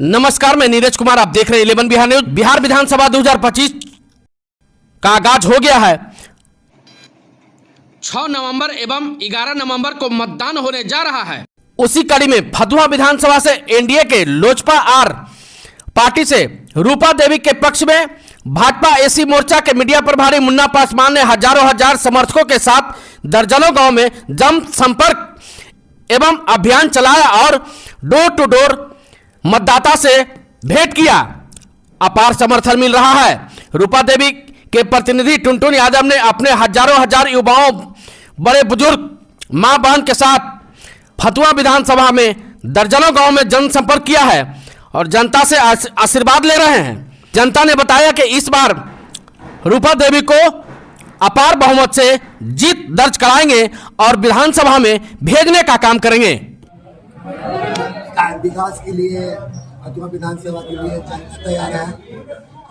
नमस्कार, मैं नीरज कुमार। आप देख रहे हैं 11 बिहार न्यूज। बिहार विधानसभा 2025 का आगाज हो गया है। 6 नवंबर एवं 11 नवंबर को मतदान होने जा रहा है। उसी कड़ी में फतुहा विधानसभा से एनडीए के लोजपा आर पार्टी से रूपा देवी के पक्ष में भाजपा एसी मोर्चा के मीडिया प्रभारी मुन्ना पासवान ने हजार समर्थकों के साथ दर्जनों गांव में जन संपर्क एवं अभियान चलाया और डोर टू डोर मतदाता से भेंट किया। अपार समर्थन मिल रहा है। रूपा देवी के प्रतिनिधि टुनटुन यादव ने अपने हजार युवाओं, बड़े बुजुर्ग, मां बहन के साथ फतुहा विधानसभा में दर्जनों गांव में जनसंपर्क किया है और जनता से आशीर्वाद ले रहे हैं। जनता ने बताया कि इस बार रूपा देवी को अपार बहुमत से जीत दर्ज कराएंगे और विधानसभा में भेजने का काम करेंगे। विकास के लिए फतुहा विधानसभा के लिए जनता तैयार है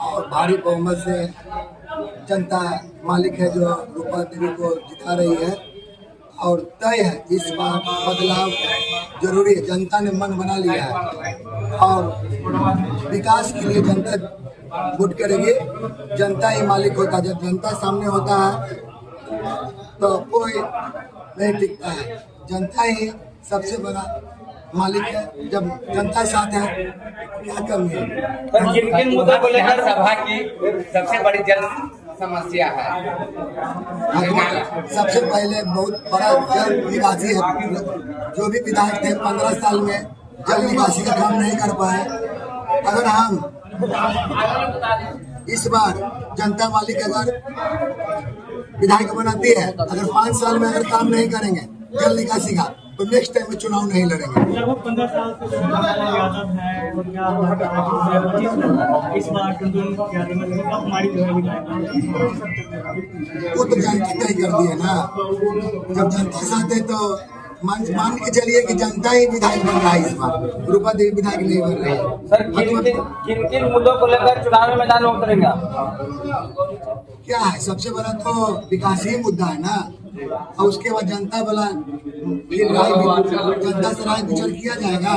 और भारी बहुमत से जनता मालिक है जो रूपा देवी को जिता रही है और तय है इस बार बदलाव जरूरी है। जनता ने मन बना लिया है और विकास के लिए जनता वोट करेगी। जनता ही मालिक होता है। जब जनता सामने होता है तो कोई नहीं टिकता है। जनता ही सबसे बड़ा मालिक है। जब जनता साथ है क्या कमी है। किन मुद्दों को लेकर सभा की सबसे बड़ी जन समस्या है? सबसे पहले बहुत बड़ा जल निकासी है। जो भी विधायक थे 15 साल में जल निकासी का काम नहीं कर पाए। अगर हम इस बार जनता मालिक अगर विधायक बनाती है, अगर 5 साल में अगर काम नहीं करेंगे जल निकासी का, तो नेक्स्ट टाइम में चुनाव नहीं लड़ेंगे। लगभग 15 साल से यादव है और इस बार हमारी जो है वो तो जनता तय कर दी है ना। जब जनता साथ है तो मान के चलिए कि जनता ही विधायक बन रहा है। इस बार रूपा देवी विधायक नहीं बन रही है। सर, किन मुद्दों को लेकर चुनाव में मैदान में उतरेंगे? क्या है, सबसे बड़ा तो विकास ही मुद्दा है ना। और उसके बाद जनता वाला फिर जनता से राय विचार किया जाएगा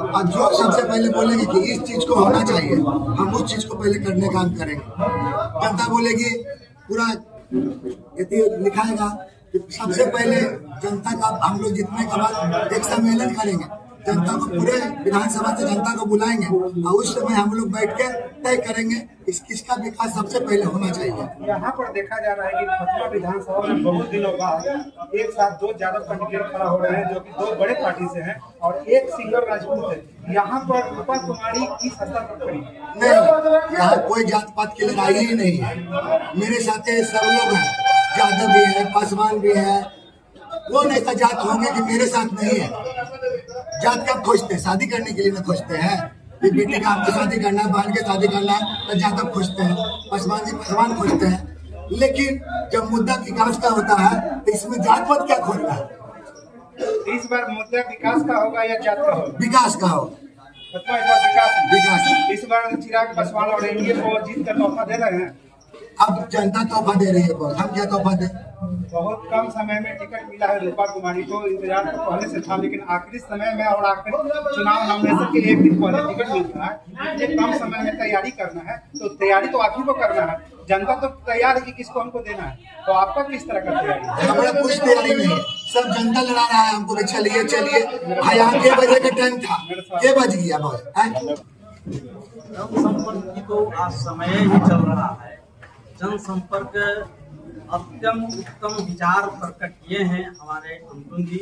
और जो सबसे पहले बोलेंगे कि इस चीज को होना चाहिए, हम उस चीज को पहले करने का काम करेंगे। जनता बोलेगी पूरा लिखाएगा। सबसे पहले जनता का हम लोग जीतने के बाद एक सम्मेलन करेंगे। जनता को पूरे विधानसभा से जनता को बुलाएंगे और उस समय हम लोग बैठ के तय करेंगे किसका विकास सबसे पहले होना चाहिए। यहाँ पर देखा जा रहा है कि फतुहा विधानसभा में बहुत दिनों बाद एक साथ 2 यादव कैंडिडेट खड़ा हो रहे हैं जो कि 2 बड़े पार्टी से हैं और एक सिंगल राजपूत है। यहाँ पर रूपा कुमारी किस स्तर पर खड़ी? नहीं, यहाँ कोई जात पात की लड़ाई ही नहीं है। मेरे साथ सब लोग हैं, यादव भी है, पासवान भी है। कौन ऐसा जात होंगे कि मेरे साथ नहीं है। जात कब खोजते हैं? शादी करने के लिए ना खोजते हैं कि बेटे का आपको शादी करना है, बहन के शादी करना है तो जातक खोजते हैं, पासवान जी पासवान खोजते हैं। लेकिन जब मुद्दा विकास का होता है तो इसमें जात पात क्या खोजता है। इस बार मुद्दा विकास का होगा या जात का होगा? विकास का हो। फतुहा इस बार विकास इस बार चिराग पासवान और एनडीए को जीत का तोहफा दे रहे हैं। अब जनता तोहफा दे रही है, हम क्या तोहफा दे। बहुत कम समय में टिकट मिला है रूपा कुमारी को। इंतजार तो पहले से था लेकिन आखिरी समय में और आखिरी चुनाव नॉमिनेशन के एक दिन पहले टिकट मिलता है। इतने कम समय में तैयारी करना है तो तैयारी तो आप ही को करना है। जनता तो तैयार है कि किसको हमको देना है, तो आपका किस तरह का तैयारी है? हमारा कुछ तैयारी नहीं है। सब जनता लड़ा रहा है हमको, चलिए यहाँ 6 बजे का टाइम था, 6 बज गया बहुत। जनसंपर्क की तो आज समय ही चल रहा है। जनसंपर्क अत्यंत उत्तम विचार प्रकट किए हैं हमारे टुनटुन जी।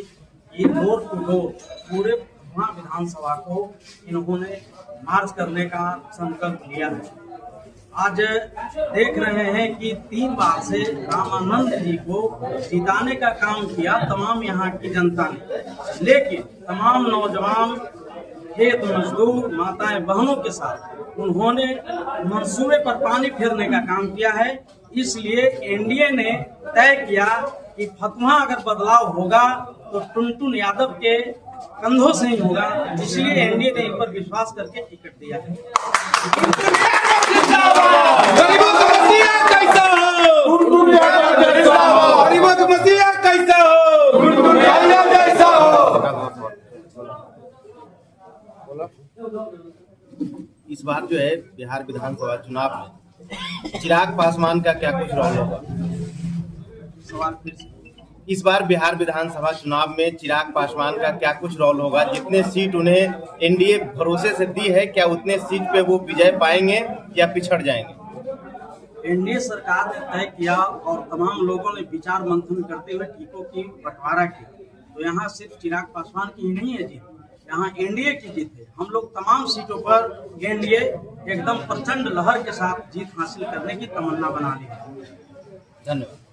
ये डोर टू डोर पूरे फतुहा विधानसभा को इन्होंने मार्च करने का संकल्प लिया है। आज देख रहे हैं कि 3 बार से रामानंद जी को जिताने का काम किया तमाम यहाँ की जनता ने, लेकिन तमाम नौजवान, खेत मजदूर, माताएं बहनों के साथ उन्होंने मंसूबे पर पानी फेरने का काम किया है। इसलिए एनडीए ने तय किया कि फतुहा अगर बदलाव होगा तो टुनटुन यादव के कंधों से ही होगा। इसलिए एनडीए ने इन पर विश्वास करके टिकट दिया है। बार जो है बिहार विधानसभा चुनाव में चिराग पासवान का क्या कुछ रोल होगा? सवाल फिर से। इस बार बिहार विधानसभा चुनाव में चिराग पासवान का क्या कुछ रोल होगा? जितने सीट उन्हें एनडीए भरोसे से दी है, क्या उतने सीट पे वो विजय पाएंगे या पिछड़ जाएंगे? एनडीए सरकार ने तय किया और तमाम लोगों ने विचार मंथन करते हुए टीकों की बंटवारा की, तो यहाँ सिर्फ चिराग पासवान की ही नहीं है जीत, यहाँ एनडीए की जीत है। हम लोग तमाम सीटों पर एनडीए एकदम प्रचंड लहर के साथ जीत हासिल करने की तमन्ना बना ली है। धन्यवाद।